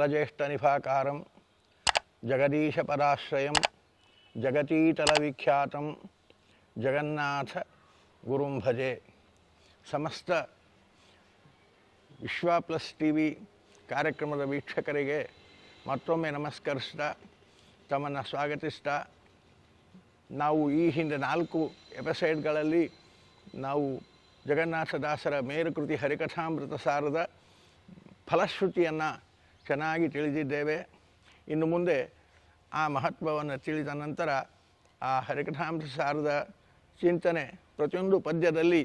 ಜಲಜ್ಯೇಷ್ಠನಿಭಾಕಾರಂ ಜಗದೀಶಪದಾಶ್ರಯಂ ಜಗತೀತಲವಿಖ್ಯಾತಂ ಜಗನ್ನಾಥ ಗುರುಂ ಭಜೆ. ಸಮಸ್ತ ವಿಶ್ವ plus T V ಕಾರ್ಯಕ್ರಮದ ವೀಕ್ಷಕರಿಗೆ ಮತ್ತೊಮ್ಮೆ ನಮಸ್ಕರಿಸ್ತಾ ತಮ್ಮನ್ನು ಸ್ವಾಗತಿಸ್ತಾ, ನಾವು ಈ ಹಿಂದೆ 4 ಎಪಿಸೋಡ್ಗಳಲ್ಲಿ ನಾವು ಜಗನ್ನಾಥದಾಸರ ಮೇರುಕೃತಿ ಹರಿಕಥಾಮೃತ ಸಾರದ ಫಲಶ್ರುತಿಯನ್ನು ಚೆನ್ನಾಗಿ ತಿಳಿದಿದ್ದೇವೆ. ಇನ್ನು ಮುಂದೆ ಆ ಮಹತ್ವವನ್ನು ತಿಳಿದ ನಂತರ ಆ ಹರಿಕಥಾಮೃತ ಸಾರದ ಚಿಂತನೆ, ಪ್ರತಿಯೊಂದು ಪದ್ಯದಲ್ಲಿ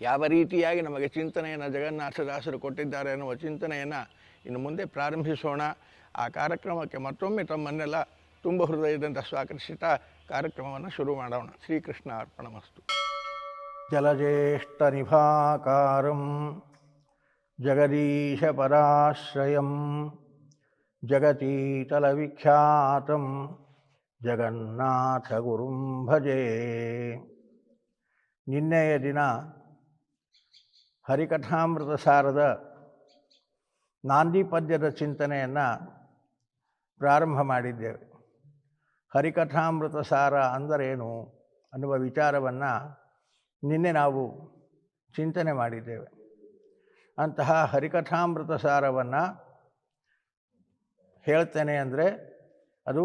ಯಾವ ರೀತಿಯಾಗಿ ನಮಗೆ ಚಿಂತನೆಯನ್ನು ಜಗನ್ನಾಥದಾಸರು ಕೊಟ್ಟಿದ್ದಾರೆ ಎನ್ನುವ ಚಿಂತನೆಯನ್ನು ಇನ್ನು ಮುಂದೆ ಪ್ರಾರಂಭಿಸೋಣ. ಆ ಕಾರ್ಯಕ್ರಮಕ್ಕೆ ಮತ್ತೊಮ್ಮೆ ತಮ್ಮನ್ನೆಲ್ಲ ತುಂಬ ಹೃದಯದಿಂದ ಸ್ವಾಗತಿಸುತ್ತಾ ಕಾರ್ಯಕ್ರಮವನ್ನು ಶುರು ಮಾಡೋಣ. ಶ್ರೀಕೃಷ್ಣ ಅರ್ಪಣಮಸ್ತು. ಜಲಜ್ಯೇಷ್ಠನಿಭಾಕಾರಂ ಜಗದೀಶಪದಾಶ್ರಯಂ ಜಗತೀತಲವಿಖ್ಯಾತಂ ಜಗನ್ನಾಥ ಗುರುಂ ಭಜೆ. ನಿನ್ನೆಯ ದಿನ ಹರಿಕಥಾಮೃತ ಸಾರದ ನಾಂದಿ ಪದ್ಯದ ಚಿಂತನೆಯನ್ನು ಪ್ರಾರಂಭ ಮಾಡಿದ್ದೇವೆ. ಹರಿಕಥಾಮೃತ ಸಾರ ಅಂದರೇನು ಅನ್ನುವ ವಿಚಾರವನ್ನು ನಿನ್ನೆ ನಾವು ಚಿಂತನೆ ಮಾಡಿದ್ದೇವೆ. ಅಂತಹ ಹರಿಕಥಾಮೃತ ಸಾರವನ್ನು ಹೇಳ್ತೇನೆ ಅಂದರೆ ಅದು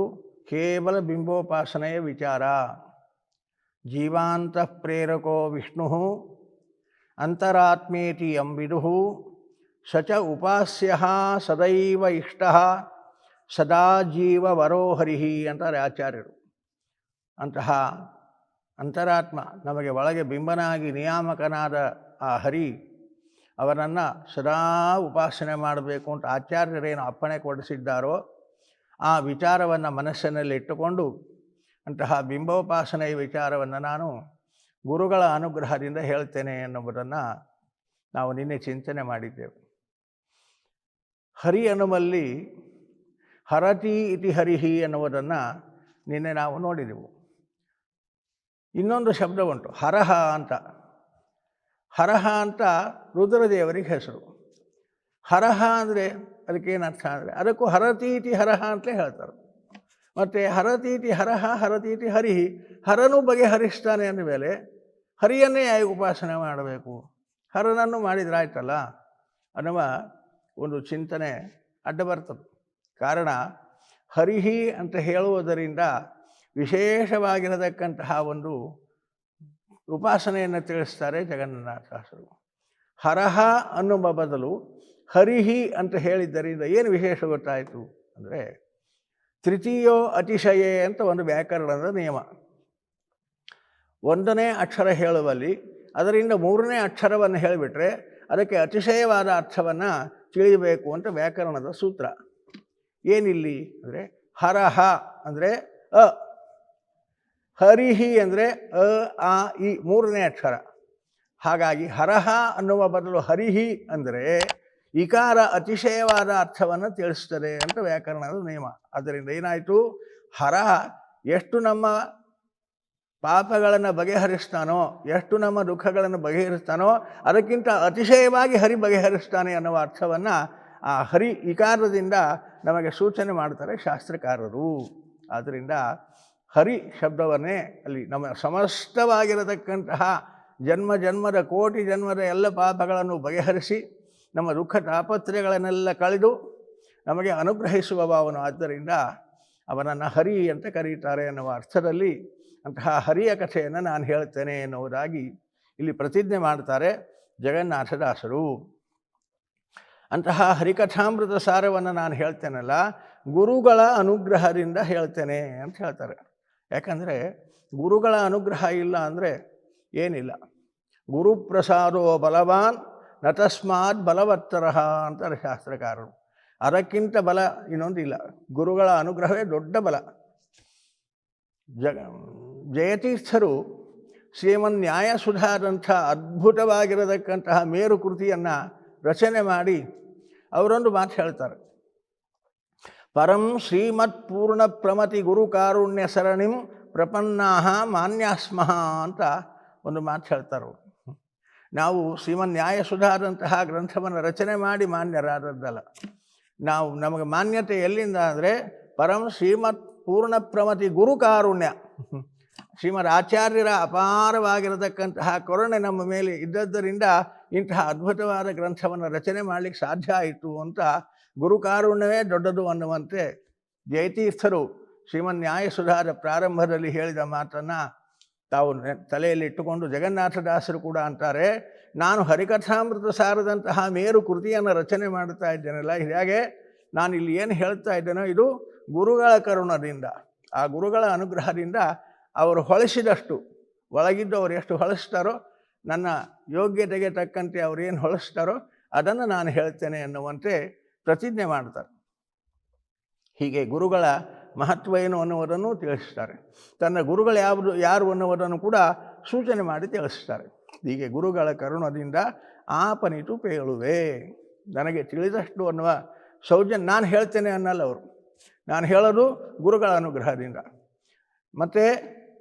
ಕೇವಲ ಬಿಂಬೋಪಾಸನೆಯ ವಿಚಾರ. ಜೀವಾಂತಃ ಪ್ರೇರಕೋ ವಿಷ್ಣು ಅಂತರಾತ್ಮೇತಿ ಎಂಬಿದು ಸ ಚ ಉಪಾಸ್ಯ ಸದೈವ ಇಷ್ಟ ಸದಾ ಜೀವ ವರೋ ಹರಿಹಿ ಅಂತಾರೆ ಆಚಾರ್ಯರು. ಅಂತಹ ಅಂತರಾತ್ಮ, ನಮಗೆ ಒಳಗೆ ಬಿಂಬನಾಗಿ ನಿಯಾಮಕನಾದ ಆ ಹರಿ, ಅವನನ್ನು ಸದಾ ಉಪಾಸನೆ ಮಾಡಬೇಕು ಅಂತ ಆಚಾರ್ಯರೇನು ಅಪ್ಪಣೆ ಕೊಡಿಸಿದ್ದಾರೋ ಆ ವಿಚಾರವನ್ನು ಮನಸ್ಸಿನಲ್ಲಿ ಇಟ್ಟುಕೊಂಡು ಅಂತಹ ಬಿಂಬೋಪಾಸನೆಯ ವಿಚಾರವನ್ನು ನಾನು ಗುರುಗಳ ಅನುಗ್ರಹದಿಂದ ಹೇಳ್ತೇನೆ ಎನ್ನುವುದನ್ನು ನಾವು ನಿನ್ನೆ ಚಿಂತನೆ ಮಾಡಿದ್ದೇವೆ. ಹರಿ ಅನ್ನುವಲ್ಲಿ ಹರತಿ ಇತಿ ಹರಿಹಿ ಎನ್ನುವುದನ್ನು ನಿನ್ನೆ ನಾವು ನೋಡಿದೆವು. ಇನ್ನೊಂದು ಶಬ್ದ ಉಂಟು, ಹರಹ ಅಂತ. ಹರಹ ಅಂತ ರುದ್ರದೇವರಿಗೆ ಹೆಸರು. ಹರಹ ಅಂದರೆ ಅದಕ್ಕೇನು ಅರ್ಥ ಅಂದರೆ ಅದಕ್ಕೂ ಹರತೀತಿ ಹರಹ ಅಂತಲೇ ಹೇಳ್ತಾರೆ. ಮತ್ತು ಹರತೀತಿ ಹರಹ ಹರತೀತಿ ಹರಿಹಿ, ಹರನು ಬಗೆಹರಿಸ್ತಾನೆ ಅಂದಮೇಲೆ ಹರಿಯನ್ನೇ ಯಾಕೆ ಉಪಾಸನೆ ಮಾಡಬೇಕು, ಹರನನ್ನು ಮಾಡಿದ್ರಾಯ್ತಲ್ಲ ಅನ್ನುವ ಒಂದು ಚಿಂತನೆ ಅಡ್ಡ ಬರ್ತದೆ. ಕಾರಣ ಹರಿಹಿ ಅಂತ ಹೇಳುವುದರಿಂದ ವಿಶೇಷವಾಗಿರತಕ್ಕಂತಹ ಒಂದು ಉಪಾಸನೆಯನ್ನು ತಿಳಿಸ್ತಾರೆ ಜಗನ್ನಾಥದಾಸರು. ಹರಹ ಅನ್ನುವ ಬದಲು ಹರಿಹಿ ಅಂತ ಹೇಳಿದ್ದರಿಂದ ಏನು ವಿಶೇಷ ಗೊತ್ತಾಯಿತು ಅಂದರೆ, ತೃತೀಯೋ ಅತಿಶಯೇ ಅಂತ ಒಂದು ವ್ಯಾಕರಣದ ನಿಯಮ. 1ನೇ ಅಕ್ಷರ ಹೇಳುವಲ್ಲಿ ಅದರಿಂದ 3ನೇ ಅಕ್ಷರವನ್ನು ಹೇಳಿಬಿಟ್ರೆ ಅದಕ್ಕೆ ಅತಿಶಯವಾದ ಅರ್ಥವನ್ನು ತಿಳಿಯಬೇಕು ಅಂತ ವ್ಯಾಕರಣದ ಸೂತ್ರ. ಏನಿಲ್ಲಿ ಅಂದರೆ, ಹರಹ ಅಂದರೆ ಅ, ಹರಿಹಿ ಅಂದರೆ ಅ ಆ ಇ 3ನೇ ಅಕ್ಷರ. ಹಾಗಾಗಿ ಹರಹ ಅನ್ನುವ ಬದಲು ಹರಿಹಿ ಅಂದರೆ ಇಕಾರ ಅತಿಶಯವಾದ ಅರ್ಥವನ್ನು ತಿಳಿಸ್ತದೆ ಅಂತ ವ್ಯಾಕರಣದ ನಿಯಮ. ಆದ್ದರಿಂದ ಏನಾಯಿತು, ಹರಹ ಎಷ್ಟು ನಮ್ಮ ಪಾಪಗಳನ್ನು ಬಗೆಹರಿಸ್ತಾನೋ, ಎಷ್ಟು ನಮ್ಮ ದುಃಖಗಳನ್ನು ಬಗೆಹರಿಸ್ತಾನೋ ಅದಕ್ಕಿಂತ ಅತಿಶಯವಾಗಿ ಹರಿ ಬಗೆಹರಿಸ್ತಾನೆ ಅನ್ನುವ ಅರ್ಥವನ್ನು ಆ ಹರಿ ಇಕಾರದಿಂದ ನಮಗೆ ಸೂಚನೆ ಮಾಡ್ತಾರೆ ಶಾಸ್ತ್ರಕಾರರು. ಆದ್ದರಿಂದ ಹರಿ ಶಬ್ದವನ್ನೇ ಅಲ್ಲಿ ನಮ್ಮ ಸಮಸ್ತವಾಗಿರತಕ್ಕಂತಹ ಜನ್ಮ ಜನ್ಮದ ಕೋಟಿ ಜನ್ಮದ ಎಲ್ಲ ಪಾಪಗಳನ್ನು ಬಗೆಹರಿಸಿ ನಮ್ಮ ದುಃಖ ತಾಪತ್ರಯಗಳನ್ನೆಲ್ಲ ಕಳೆದು ನಮಗೆ ಅನುಗ್ರಹಿಸುವವ ಅವನು. ಆದ್ದರಿಂದ ಅವನನ್ನು ಹರಿ ಅಂತ ಕರೀತಾರೆ ಎನ್ನುವ ಅರ್ಥದಲ್ಲಿ ಅಂತಹ ಹರಿಯ ಕಥೆಯನ್ನು ನಾನು ಹೇಳ್ತೇನೆ ಎನ್ನುವುದಾಗಿ ಇಲ್ಲಿ ಪ್ರತಿಜ್ಞೆ ಮಾಡ್ತಾರೆ ಜಗನ್ನಾಥದಾಸರು. ಅಂತಹ ಹರಿಕಥಾಮೃತ ಸಾರವನ್ನು ನಾನು ಹೇಳ್ತೇನಲ್ಲ, ಗುರುಗಳ ಅನುಗ್ರಹದಿಂದ ಹೇಳ್ತೇನೆ ಅಂತ ಹೇಳ್ತಾರೆ. ಯಾಕಂದರೆ ಗುರುಗಳ ಅನುಗ್ರಹ ಇಲ್ಲ ಅಂದರೆ ಏನಿಲ್ಲ. ಗುರುಪ್ರಸಾದೋ ಬಲವಾನ್ ನ ತಸ್ಮಾತ್ ಬಲವತ್ತರಃ ಅಂತಾರೆ ಶಾಸ್ತ್ರಕಾರರು. ಅದಕ್ಕಿಂತ ಬಲ ಇನ್ನೊಂದಿಲ್ಲ. ಗುರುಗಳ ಅನುಗ್ರಹವೇ ದೊಡ್ಡ ಬಲ. ಜಯತೀರ್ಥರು ಶ್ರೀಮನ್ಯಾಯಸುಧಾದಂಥ ಅದ್ಭುತವಾಗಿರತಕ್ಕಂತಹ ಮೇರು ಕೃತಿಯನ್ನು ರಚನೆ ಮಾಡಿ ಅವರೊಂದು ಮಾತು ಹೇಳ್ತಾರೆ. ಪರಂ ಶ್ರೀಮತ್ ಪೂರ್ಣ ಪ್ರಮತಿ ಗುರು ಕಾರುಣ್ಯ ಸರಣಿಂ ಪ್ರಪನ್ನಾಹ ಮಾನ್ಯಾಸ್ಮಃ ಅಂತ ಒಂದು ಮಾತು ಹೇಳ್ತಾರೆ. ನಾವು ಶ್ರೀಮನ್ಯಾಯಸುಧಾದಂತಹ ಗ್ರಂಥವನ್ನು ರಚನೆ ಮಾಡಿ ಮಾನ್ಯರಾದದ್ದಲ್ಲ, ನಮಗೆ ಮಾನ್ಯತೆ ಎಲ್ಲಿಂದ ಅಂದರೆ ಪರಂ ಶ್ರೀಮತ್ ಪೂರ್ಣ ಪ್ರಮತಿ ಗುರು ಕಾರುಣ್ಯ, ಶ್ರೀಮದ್ ಆಚಾರ್ಯರ ಅಪಾರವಾಗಿರತಕ್ಕಂತಹ ಕರುಣೆ ನಮ್ಮ ಮೇಲೆ ಇದ್ದದ್ದರಿಂದ ಇಂತಹ ಅದ್ಭುತವಾದ ಗ್ರಂಥವನ್ನು ರಚನೆ ಮಾಡಲಿಕ್ಕೆ ಸಾಧ್ಯ ಆಯಿತು ಅಂತ ಗುರುಕಾರುಣ್ಯವೇ ದೊಡ್ಡದು ಅನ್ನುವಂತೆ ಜಯತೀರ್ಥರು ಶ್ರೀಮನ್ ನ್ಯಾಯಸುಧಾದ ಪ್ರಾರಂಭದಲ್ಲಿ ಹೇಳಿದ ಮಾತನ್ನು ತಾವು ತಲೆಯಲ್ಲಿ ಇಟ್ಟುಕೊಂಡು ಜಗನ್ನಾಥದಾಸರು ಕೂಡ ಅಂತಾರೆ, ನಾನು ಹರಿಕಥಾಮೃತ ಸಾರದಂತಹ ಮೇರು ಕೃತಿಯನ್ನು ರಚನೆ ಮಾಡುತ್ತಾ ಇದ್ದೇನಲ್ಲ, ಹೀಗೆ ನಾನು ಇಲ್ಲಿ ಏನು ಹೇಳ್ತಾ ಇದ್ದೇನೋ ಇದು ಗುರುಗಳ ಕರುಣದಿಂದ, ಆ ಗುರುಗಳ ಅನುಗ್ರಹದಿಂದ ಅವರು ಹೊಳಿಸಿದಷ್ಟು, ಒಳಗಿದ್ದು ಅವರು ಎಷ್ಟು ಹೊಳಿಸ್ತಾರೋ, ನನ್ನ ಯೋಗ್ಯತೆಗೆ ತಕ್ಕಂತೆ ಅವರು ಏನು ಹೊಳಿಸ್ತಾರೋ ಅದನ್ನು ನಾನು ಹೇಳ್ತೇನೆ ಅನ್ನುವಂತೆ ಪ್ರತಿಜ್ಞೆ ಮಾಡ್ತಾರೆ. ಹೀಗೆ ಗುರುಗಳ ಮಹತ್ವ ಏನು ಅನ್ನುವುದನ್ನು ತಿಳಿಸ್ತಾರೆ. ತನ್ನ ಗುರುಗಳು ಯಾರು ಅನ್ನುವುದನ್ನು ಕೂಡ ಸೂಚನೆ ಮಾಡಿ ತಿಳಿಸ್ತಾರೆ. ಹೀಗೆ ಗುರುಗಳ ಕರುಣದಿಂದ ಆಪನಿತು ಪೇಳುವೆ, ನನಗೆ ತಿಳಿದಷ್ಟು ಅನ್ನುವ ಸೌಜನ್ಯ ನಾನು ಹೇಳ್ತೇನೆ ಅನ್ನಲ್ಲ ಅವರು, ನಾನು ಹೇಳೋದು ಗುರುಗಳ ಅನುಗ್ರಹದಿಂದ. ಮತ್ತು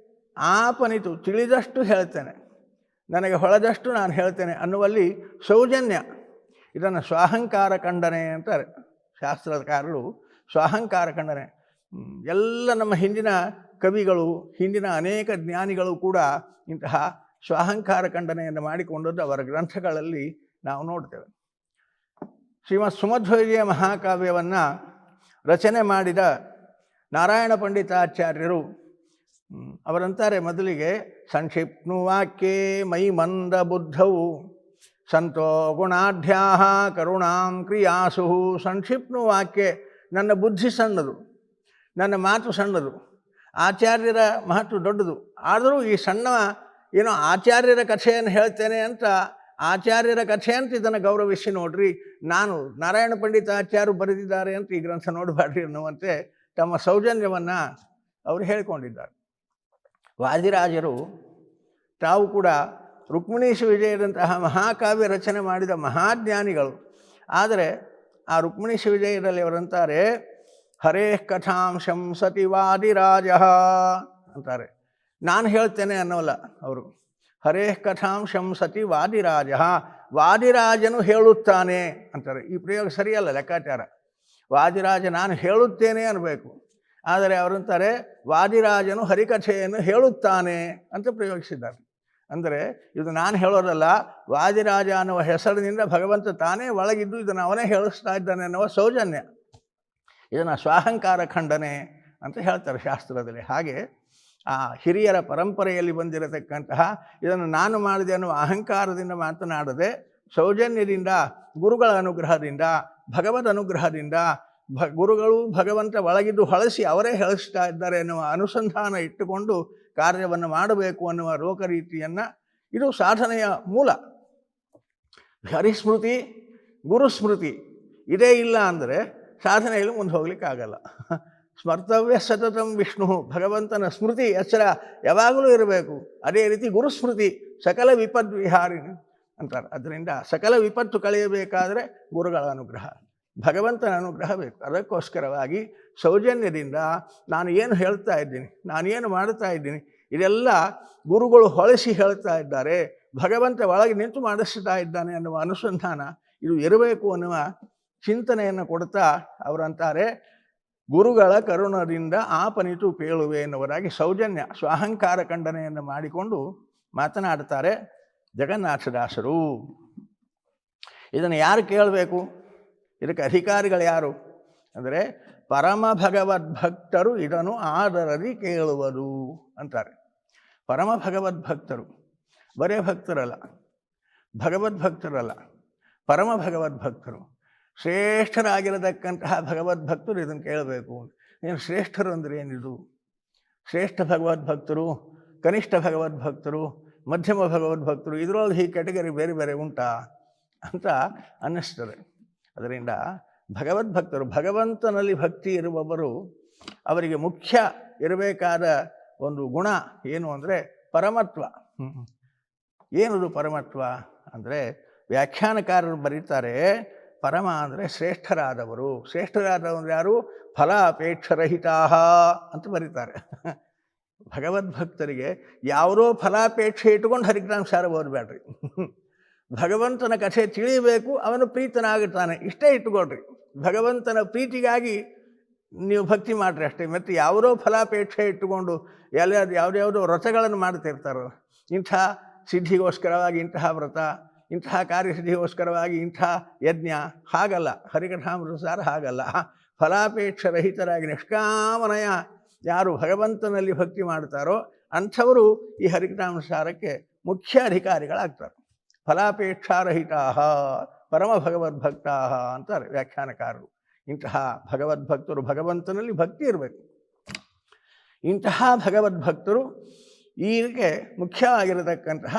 ಆಪನಿತು ತಿಳಿದಷ್ಟು ಹೇಳ್ತೇನೆ, ನನಗೆ ಹೊಳೆದಷ್ಟು ನಾನು ಹೇಳ್ತೇನೆ ಅನ್ನುವಲ್ಲಿ ಸೌಜನ್ಯ. ಇದನ್ನು ಸ್ವಾಹಂಕಾರ ಖಂಡನೆ ಅಂತಾರೆ ಶಾಸ್ತ್ರಕಾರರು. ಸ್ವಾಹಂಕಾರ ಖಂಡನೆ ಎಲ್ಲ ನಮ್ಮ ಹಿಂದಿನ ಕವಿಗಳು, ಹಿಂದಿನ ಅನೇಕ ಜ್ಞಾನಿಗಳು ಕೂಡ ಇಂತಹ ಸ್ವಾಹಂಕಾರ ಖಂಡನೆಯನ್ನು ಮಾಡಿಕೊಂಡದ್ದು ಅವರ ಗ್ರಂಥಗಳಲ್ಲಿ ನಾವು ನೋಡ್ತೇವೆ. ಶ್ರೀಮತ್ ಸುಮಧ್ವವಿಜಯ ಮಹಾಕಾವ್ಯವನ್ನು ರಚನೆ ಮಾಡಿದ ನಾರಾಯಣ ಪಂಡಿತಾಚಾರ್ಯರು ಅವರಂತಾರೆ, ಮೊದಲಿಗೆ ಸಂಕ್ಷಿಪ್ನು ವಾಕ್ಯೇ ಮೈ ಮಂದ ಬುದ್ಧವು ಸಂತೋ ಗುಣಾಢ್ಯಾ ಕರುಣಾಂ ಕ್ರಿಯಾಸು. ಸಂಕ್ಷಿಪ್ನು ವಾಕ್ಯೆ, ನನ್ನ ಬುದ್ಧಿ ಸಣ್ಣದು, ನನ್ನ ಮಾತು ಸಣ್ಣದು, ಆಚಾರ್ಯರ ಮಹತ್ವ ದೊಡ್ಡದು. ಆದರೂ ಈ ಸಣ್ಣ ಏನೋ ಆಚಾರ್ಯರ ಕಥೆಯನ್ನು ಹೇಳ್ತೇನೆ ಅಂತ, ಆಚಾರ್ಯರ ಕಥೆ ಅಂತ ಇದನ್ನು ಗೌರವಿಸಿ ನೋಡ್ರಿ, ನಾನು ನಾರಾಯಣ ಪಂಡಿತಾಚಾರ್ಯರು ಬರೆದಿದ್ದಾರೆ ಅಂತ ಈ ಗ್ರಂಥ ನೋಡಬಾರ್ರಿ ಅನ್ನುವಂತೆ ತಮ್ಮ ಸೌಜನ್ಯವನ್ನು ಅವರು ಹೇಳಿಕೊಂಡಿದ್ದಾರೆ. ವಾದಿರಾಜರು ತಾವು ಕೂಡ ರುಕ್ಮಿಣೀಶ ವಿಜಯದಂತಹ ಮಹಾಕಾವ್ಯ ರಚನೆ ಮಾಡಿದ ಮಹಾಜ್ಞಾನಿಗಳು. ಆದರೆ ಆ ರುಕ್ಮಿಣೀಶ ವಿಜಯದಲ್ಲಿ ಅವರಂತಾರೆ, ಹರೇ ಕಥಾಂಶಂ ಸತಿ ವಾದಿರಾಜ ಅಂತಾರೆ. ನಾನು ಹೇಳ್ತೇನೆ ಅನ್ನೋಲ್ಲ ಅವರು, ಹರೇ ಕಥಾಂಶಂ ಸತಿ ವಾದಿರಾಜ, ವಾದಿರಾಜನು ಹೇಳುತ್ತಾನೆ ಅಂತಾರೆ. ಈ ಪ್ರಯೋಗ ಸರಿಯಲ್ಲ, ಲೆಕ್ಕಾಚಾರ. ವಾದಿರಾಜ ನಾನು ಹೇಳುತ್ತೇನೆ ಅನ್ನಬೇಕು, ಆದರೆ ಅವರಂತಾರೆ ವಾದಿರಾಜನು ಹರಿಕಥೆಯನ್ನು ಹೇಳುತ್ತಾನೆ ಅಂತ ಪ್ರಯೋಗಿಸಿದ್ದಾರೆ. ಅಂದರೆ ಇದು ನಾನು ಹೇಳೋದಲ್ಲ, ವಾದಿರಾಜ ಅನ್ನುವ ಹೆಸರಿನಿಂದ ಭಗವಂತ ತಾನೇ ಒಳಗಿದ್ದು ಇದನ್ನು ಅವನೇ ಹೇಳಿಸ್ತಾ ಇದ್ದಾನೆ ಅನ್ನುವ ಸೌಜನ್ಯ. ಇದನ್ನು ಸ್ವಾಹಂಕಾರ ಖಂಡನೆ ಅಂತ ಹೇಳ್ತಾರೆ ಶಾಸ್ತ್ರದಲ್ಲಿ. ಹಾಗೆ ಆ ಹಿರಿಯರ ಪರಂಪರೆಯಲ್ಲಿ ಬಂದಿರತಕ್ಕಂತಹ ಇದನ್ನು ನಾನು ಮಾಡಿದೆ ಅನ್ನುವ ಅಹಂಕಾರದಿಂದ ಮಾತನಾಡದೆ ಸೌಜನ್ಯದಿಂದ, ಗುರುಗಳ ಅನುಗ್ರಹದಿಂದ, ಭಗವದ್ ಅನುಗ್ರಹದಿಂದ, ಗುರುಗಳು ಭಗವಂತ ಒಳಗಿದ್ದು ಹೊಳಸಿ ಅವರೇ ಹೇಳಿಸ್ತಾ ಇದ್ದಾರೆ ಎನ್ನುವ ಅನುಸಂಧಾನ ಇಟ್ಟುಕೊಂಡು ಕಾರ್ಯವನ್ನು ಮಾಡಬೇಕು ಅನ್ನುವ ಲೋಕರೀತಿಯನ್ನು, ಇದು ಸಾಧನೆಯ ಮೂಲ. ಹರಿಸ್ಮೃತಿ, ಗುರುಸ್ಮೃತಿ ಇದೇ ಇಲ್ಲ ಅಂದರೆ ಸಾಧನೆಯಲ್ಲಿ ಮುಂದೆ ಹೋಗ್ಲಿಕ್ಕಾಗಲ್ಲ. ಸ್ಮರ್ತವ್ಯ ಸತತಂ ವಿಷ್ಣು, ಭಗವಂತನ ಸ್ಮೃತಿ ಎಚ್ಚರ ಯಾವಾಗಲೂ ಇರಬೇಕು. ಅದೇ ರೀತಿ ಗುರುಸ್ಮೃತಿ ಸಕಲ ವಿಪದ್ವಿಹಾರಿಣಿ ಅಂತಾರೆ. ಅದರಿಂದ ಸಕಲ ವಿಪತ್ತು ಕಳೆಯಬೇಕಾದರೆ ಗುರುಗಳ ಅನುಗ್ರಹ, ಭಗವಂತನ ಅನುಗ್ರಹ ಬೇಕು. ಅದಕ್ಕೋಸ್ಕರವಾಗಿ ಸೌಜನ್ಯದಿಂದ ನಾನು ಏನು ಹೇಳ್ತಾ ಇದ್ದೀನಿ, ನಾನೇನು ಮಾಡ್ತಾ ಇದ್ದೀನಿ, ಇದೆಲ್ಲ ಗುರುಗಳು ಹೊಳಸಿ ಹೇಳ್ತಾ ಇದ್ದಾರೆ, ಭಗವಂತ ಒಳಗೆ ನಿಂತು ಮಾಡಿಸ್ತಾ ಇದ್ದಾನೆ ಅನ್ನುವ ಅನುಸಂಧಾನ ಇದು ಇರಬೇಕು ಅನ್ನುವ ಚಿಂತನೆಯನ್ನು ಕೊಡ್ತಾ ಅವರಂತಾರೆ, ಗುರುಗಳ ಕರುಣದಿಂದ ಆಪನಿತು ಪೇಳುವೆ ಎನ್ನುವರಾಗಿ ಸೌಜನ್ಯ ಸ್ವಾಹಂಕಾರ ಖಂಡನೆಯನ್ನು ಮಾಡಿಕೊಂಡು ಮಾತನಾಡ್ತಾರೆ ಜಗನ್ನಾಥದಾಸರು. ಇದನ್ನು ಯಾರು ಕೇಳಬೇಕು? ಇದಕ್ಕೆ ಅಧಿಕಾರಿಗಳು ಯಾರು ಅಂದರೆ ಪರಮ ಭಗವದ್ಭಕ್ತರು ಇದನ್ನು ಆದರದಿ ಕೇಳುವರು ಅಂತಾರೆ. ಪರಮ ಭಗವದ್ಭಕ್ತರು, ಬರೇ ಭಕ್ತರಲ್ಲ, ಭಗವದ್ಭಕ್ತರಲ್ಲ, ಪರಮ ಭಗವದ್ಭಕ್ತರು, ಶ್ರೇಷ್ಠರಾಗಿರತಕ್ಕಂತಹ ಭಗವದ್ಭಕ್ತರು ಇದನ್ನು ಕೇಳಬೇಕು. ಏನು ಶ್ರೇಷ್ಠರು ಅಂದರೆ ಏನಿದು? ಶ್ರೇಷ್ಠ ಭಗವದ್ಭಕ್ತರು, ಕನಿಷ್ಠ ಭಗವದ್ಭಕ್ತರು, ಮಧ್ಯಮ ಭಗವದ್ಭಕ್ತರು, ಇದರೊಳಗೆ ಈ ಕ್ಯಾಟಗರಿ ಬೇರೆ ಬೇರೆ ಉಂಟಾ ಅಂತ ಅನ್ನಿಸ್ತದೆ. ಅದರಿಂದ ಭಗವದ್ಭಕ್ತರು, ಭಗವಂತನಲ್ಲಿ ಭಕ್ತಿ ಇರುವವರು, ಅವರಿಗೆ ಮುಖ್ಯ ಇರಬೇಕಾದ ಒಂದು ಗುಣ ಏನು ಅಂದರೆ ಪರಮತ್ವ. ಏನದು ಪರಮತ್ವ ಅಂದರೆ ವ್ಯಾಖ್ಯಾನಕಾರರು ಬರೀತಾರೆ, ಪರಮ ಅಂದರೆ ಶ್ರೇಷ್ಠರಾದವರು. ಶ್ರೇಷ್ಠರಾದವರು ಯಾರು? ಫಲಾಪೇಕ್ಷರಹಿತಾ ಅಂತ ಬರೀತಾರೆ. ಭಗವದ್ಭಕ್ತರಿಗೆ ಯಾವುದೋ ಫಲಾಪೇಕ್ಷೆ ಇಟ್ಟುಕೊಂಡು ಹರಿಗ್ರಾಮಸಾರ ಓದಬೇಡ್ರಿ. ಭಗವಂತನ ಕಥೆ ತಿಳಿಯಬೇಕು, ಅವನು ಪ್ರೀತನಾಗುತ್ತಾನೆ, ಇಷ್ಟೇ ಇಟ್ಟುಕೊಳ್ರಿ. ಭಗವಂತನ ಪ್ರೀತಿಗಾಗಿ ನೀವು ಭಕ್ತಿ ಮಾಡಿರಿ ಅಷ್ಟೇ. ಮತ್ತು ಯಾವುದೋ ಫಲಾಪೇಕ್ಷೆ ಇಟ್ಟುಕೊಂಡು ಯಾವುದ್ಯಾವುದೋ ವ್ರತಗಳನ್ನು ಮಾಡ್ತಿರ್ತಾರೋ, ಇಂಥ ಸಿದ್ಧಿಗೋಸ್ಕರವಾಗಿ ಇಂತಹ ವ್ರತ, ಇಂತಹ ಕಾರ್ಯಸಿದ್ಧಿಗೋಸ್ಕರವಾಗಿ ಇಂಥ ಯಜ್ಞ, ಹಾಗಲ್ಲ. ಹರಿಕಥಾಮೃತಸಾರ ಹಾಗಲ್ಲ. ಫಲಾಪೇಕ್ಷ ರಹಿತರಾಗಿ ನಿಷ್ಕಾಮನಯ ಯಾರು ಭಗವಂತನಲ್ಲಿ ಭಕ್ತಿ ಮಾಡ್ತಾರೋ ಅಂಥವರು ಈ ಹರಿಕಥಾಮೃತಸಾರಕ್ಕೆ ಮುಖ್ಯ ಅಧಿಕಾರಿಗಳಾಗ್ತಾರೆ. ಫಲಾಪೇಕ್ಷಾರಹಿತಾ ಪರಮ ಭಗವದ್ಭಕ್ತಾ ಅಂತಾರೆ ವ್ಯಾಖ್ಯಾನಕಾರರು. ಇಂತಹ ಭಗವದ್ಭಕ್ತರು, ಭಗವಂತನಲ್ಲಿ ಭಕ್ತಿ ಇರಬೇಕು. ಇಂತಹ ಭಗವದ್ಭಕ್ತರು ಇದಕ್ಕೆ ಮುಖ್ಯವಾಗಿರತಕ್ಕಂತಹ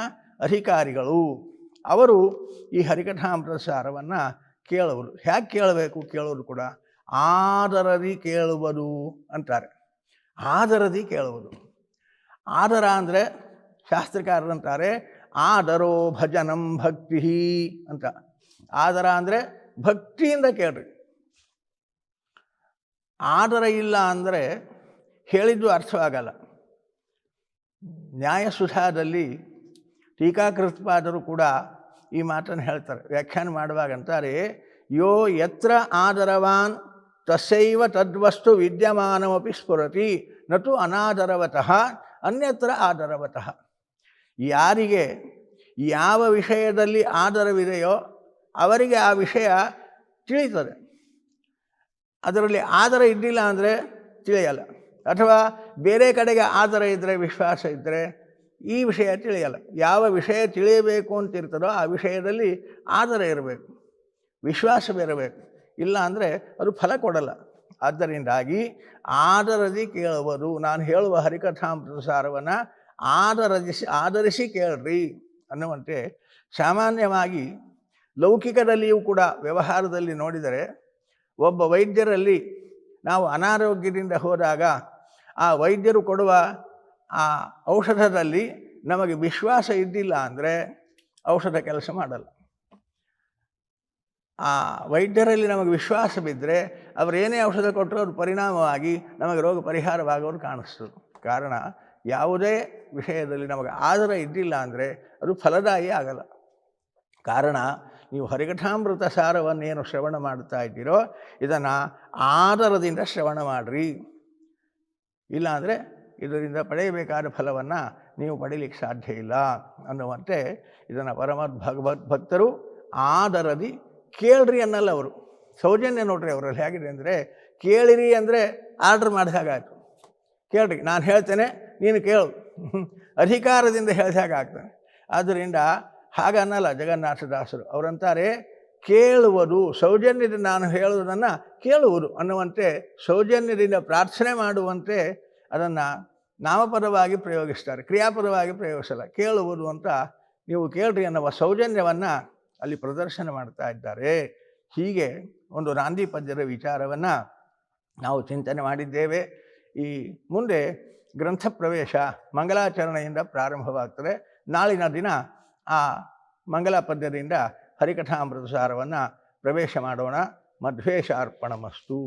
ಅಧಿಕಾರಿಗಳು. ಅವರು ಈ ಹರಿಕಥಾಮೃತಸಾರವನ್ನು ಕೇಳುವರು. ಹೇಗೆ ಕೇಳಬೇಕು? ಕೇಳೋರು ಕೂಡ ಆದರದಿ ಕೇಳುವುದು ಅಂತಾರೆ. ಆದರದಿ ಕೇಳುವುದು. ಆದರ ಅಂದರೆ ಶಾಸ್ತ್ರಕಾರರಂತಾರೆ ಆದರೋ ಭಜನಂ ಭಕ್ತಿ ಅಂತ. ಆದರ ಅಂದರೆ ಭಕ್ತಿಯಿಂದ ಕೇಳ್ರಿ. ಆದರ ಇಲ್ಲ ಅಂದರೆ ಹೇಳಿದ್ದು ಅರ್ಥವಾಗಲ್ಲ. ನ್ಯಾಯಸುಧಾದಲ್ಲಿ ಟೀಕಾಕೃತ್ಪಾದರು ಕೂಡ ಈ ಮಾತನ್ನು ಹೇಳ್ತಾರೆ. ವ್ಯಾಖ್ಯಾನ ಮಾಡುವಾಗ ಅಂತಾರೆ, ಯೋ ಯತ್ರ ಆದರವಾನ್ ತಸ್ಯೈವ ತದ್ವಸ್ತು ವಿದ್ಯಮಾನಮಪಿ ಸ್ಫುರತಿ ನತು ಅನಾದರವತಃ ಅನ್ಯತ್ರ ಆದರವತಃ. ಯಾರಿಗೆ ಯಾವ ವಿಷಯದಲ್ಲಿ ಆದರವಿದೆಯೋ ಅವರಿಗೆ ಆ ವಿಷಯ ತಿಳಿತದೆ. ಅದರಲ್ಲಿ ಆದರ ಇದ್ದಿಲ್ಲ ಅಂದರೆ ತಿಳಿಯಲ್ಲ. ಅಥವಾ ಬೇರೆ ಕಡೆಗೆ ಆದರ ಇದ್ದರೆ, ವಿಶ್ವಾಸ ಇದ್ದರೆ ಈ ವಿಷಯ ತಿಳಿಯಲ್ಲ. ಯಾವ ವಿಷಯ ತಿಳಿಯಬೇಕು ಅಂತಿರ್ತದೋ ಆ ವಿಷಯದಲ್ಲಿ ಆದರ ಇರಬೇಕು, ವಿಶ್ವಾಸವಿರಬೇಕು. ಇಲ್ಲ ಅಂದರೆ ಅದು ಫಲ ಕೊಡಲ್ಲ. ಆದ್ದರಿಂದಾಗಿ ಆದರದಿ ಕೇಳುವುದು. ನಾನು ಹೇಳುವ ಹರಿಕಥಾಮೃತಸಾರವನ್ನು ಆದರಿಸಿ ಕೇಳ್ರಿ ಅನ್ನುವಂತೆ. ಸಾಮಾನ್ಯವಾಗಿ ಲೌಕಿಕದಲ್ಲಿಯೂ ಕೂಡ ವ್ಯವಹಾರದಲ್ಲಿ ನೋಡಿದರೆ, ಒಬ್ಬ ವೈದ್ಯರಲ್ಲಿ ನಾವು ಅನಾರೋಗ್ಯದಿಂದ ಹೋದಾಗ ಆ ವೈದ್ಯರು ಕೊಡುವ ಆ ಔಷಧದಲ್ಲಿ ನಮಗೆ ವಿಶ್ವಾಸ ಇದ್ದಿಲ್ಲ ಅಂದರೆ ಔಷಧ ಕೆಲಸ ಮಾಡಲ್ಲ. ಆ ವೈದ್ಯರಲ್ಲಿ ನಮಗೆ ವಿಶ್ವಾಸ ಬಿದ್ದರೆ ಅವರೇನೇ ಔಷಧ ಕೊಟ್ಟರು ಅದು ಪರಿಣಾಮವಾಗಿ ನಮಗೆ ರೋಗ ಪರಿಹಾರವಾಗೋರು ಕಾಣಿಸ್ತದೆ. ಕಾರಣ, ಯಾವುದೇ ವಿಷಯದಲ್ಲಿ ನಮಗೆ ಆದರ ಇದ್ದಿಲ್ಲ ಅಂದರೆ ಅದು ಫಲದಾಯಿ ಆಗಲ್ಲ. ಕಾರಣ, ನೀವು ಹರಿಕಥಾಮೃತ ಸಾರವನ್ನೇನು ಶ್ರವಣ ಮಾಡ್ತಾ ಇದ್ದೀರೋ ಇದನ್ನು ಆದರದಿಂದ ಶ್ರವಣ ಮಾಡಿರಿ. ಇಲ್ಲಾಂದರೆ ಇದರಿಂದ ಪಡೆಯಬೇಕಾದ ಫಲವನ್ನು ನೀವು ಪಡೀಲಿಕ್ಕೆ ಸಾಧ್ಯ ಇಲ್ಲ ಅನ್ನುವಂತೆ ಇದನ್ನು ಭಗವದ್ಭಕ್ತರು ಆದರದಿ ಕೇಳ್ರಿ ಅನ್ನಲ್ಲ. ಅವರು ಸೌಜನ್ಯ ನೋಡ್ರಿ ಅವರಲ್ಲಿ ಹೇಗಿದೆ ಅಂದರೆ, ಕೇಳಿರಿ ಅಂದರೆ ಆರ್ಡ್ರ್ ಮಾಡಿದ ಹಾಗಾಯಿತು. ಕೇಳ್ರಿ, ನಾನು ಹೇಳ್ತೇನೆ ನೀನು ಕೇಳು, ಅಧಿಕಾರದಿಂದ ಹೇಳಿದ ಹಾಗಾಗ್ತಾನೆ. ಆದ್ದರಿಂದ ಹಾಗನ್ನಲ್ಲ ಜಗನ್ನಾಥದಾಸರು. ಅವರಂತಾರೆ ಕೇಳುವುದು, ಸೌಜನ್ಯದಿಂದ ನಾನು ಹೇಳುವುದನ್ನು ಕೇಳುವುದು ಅನ್ನುವಂತೆ, ಸೌಜನ್ಯದಿಂದ ಪ್ರಾರ್ಥನೆ ಮಾಡುವಂತೆ ಅದನ್ನು ನಾಮಪದವಾಗಿ ಪ್ರಯೋಗಿಸ್ತಾರೆ, ಕ್ರಿಯಾಪದವಾಗಿ ಪ್ರಯೋಗಿಸಲ್ಲ. ಕೇಳುವುದು ಅಂತ ನೀವು ಕೇಳ್ರಿ ಅನ್ನುವ ಸೌಜನ್ಯವನ್ನು ಅಲ್ಲಿ ಪ್ರದರ್ಶನ ಮಾಡ್ತಾ ಇದ್ದಾರೆ. ಹೀಗೆ ಒಂದು ನಾಂದಿ ಪದ್ಯದ ವಿಚಾರವನ್ನು ನಾವು ಚಿಂತನೆ ಮಾಡಿದ್ದೇವೆ. ಈ ಮುಂದೆ ಗ್ರಂಥ ಪ್ರವೇಶ ಮಂಗಲಾಚರಣೆಯಿಂದ ಪ್ರಾರಂಭವಾಗ್ತದೆ. ನಾಳಿನ ದಿನ ಆ ಮಂಗಲ ಪದ್ಯದಿಂದ ಹರಿಕಥಾಮೃತಸಾರವನ್ನು ಪ್ರವೇಶ ಮಾಡೋಣ. ಮಧ್ವೇಷಾರ್ಪಣಮಸ್ತು.